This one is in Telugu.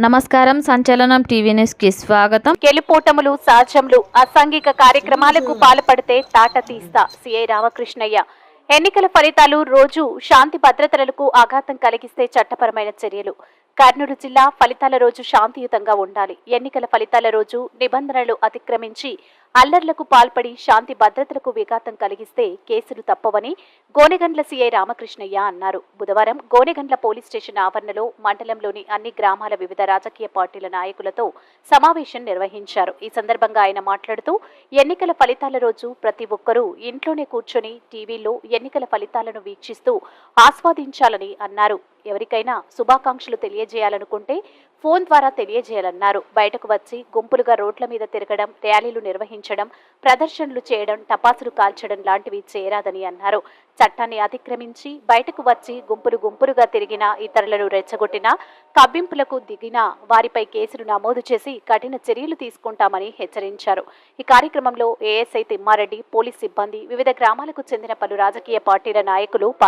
నమస్కారం. సంచలనం టీవీ న్యూస్ కి స్వాగతం. గెలుపోటములు సాధ్యములు అసాంఘిక కార్యక్రమాలకు పాల్పడితే తాట తీస్తా సిఐ రామకృష్ణయ్య. ఎన్నికల ఫలితాలు రోజు శాంతి భద్రతలకు ఆఘాతం కలిగిస్తే చట్టపరమైన చర్యలు. కర్నూలు జిల్లా ఫలితాల రోజు శాంతియుతంగా ఉండాలి. ఎన్నికల ఫలితాల రోజు నిబంధనలు అతిక్రమించి అల్లర్లకు పాల్పడి శాంతి భద్రతలకు విఘాతం కలిగిస్తే కేసులు తప్పవని గోనెగండ్ల సీఐ రామకృష్ణయ్య అన్నారు. బుధవారం గోనెగండ్ల పోలీస్ స్టేషన్ ఆవరణలో మండలంలోని అన్ని గ్రామాల వివిధ రాజకీయ పార్టీల నాయకులతో సమావేశం నిర్వహించారు. ఈ సందర్భంగా ఆయన మాట్లాడుతూ ఎన్నికల ఫలితాల రోజు ప్రతి ఒక్కరూ ఇంట్లోనే కూర్చొని టీవీలో ఎన్నికల ఫలితాలను వీక్షిస్తూ ఆస్వాదించాలని అన్నారు. ఎవరికైనా శుభాకాంక్షలు తెలియజేయాలనుకుంటే ఫోన్ ద్వారా తెలియజేయాలన్నారు. బయటకు వచ్చి గుంపులుగా రోడ్ల మీద తిరగడం, ర్యాలీలు నిర్వహించడం, ప్రదర్శనలు చేయడం, టపాసులు కాల్చడం లాంటివి చేయరాదని అన్నారు. చట్టాన్ని అతిక్రమించి బయటకు వచ్చి గుంపులుగా తిరిగినా, ఇతరులను రెచ్చగొట్టినా, కవ్వింపులకు దిగినా వారిపై కేసులు నమోదు చేసి కఠిన చర్యలు తీసుకుంటామని హెచ్చరించారు. ఈ కార్యక్రమంలో ఏఎస్ఐ తిమ్మారెడ్డి, పోలీస్ సిబ్బంది, వివిధ గ్రామాలకు చెందిన పలు రాజకీయ పార్టీల నాయకులు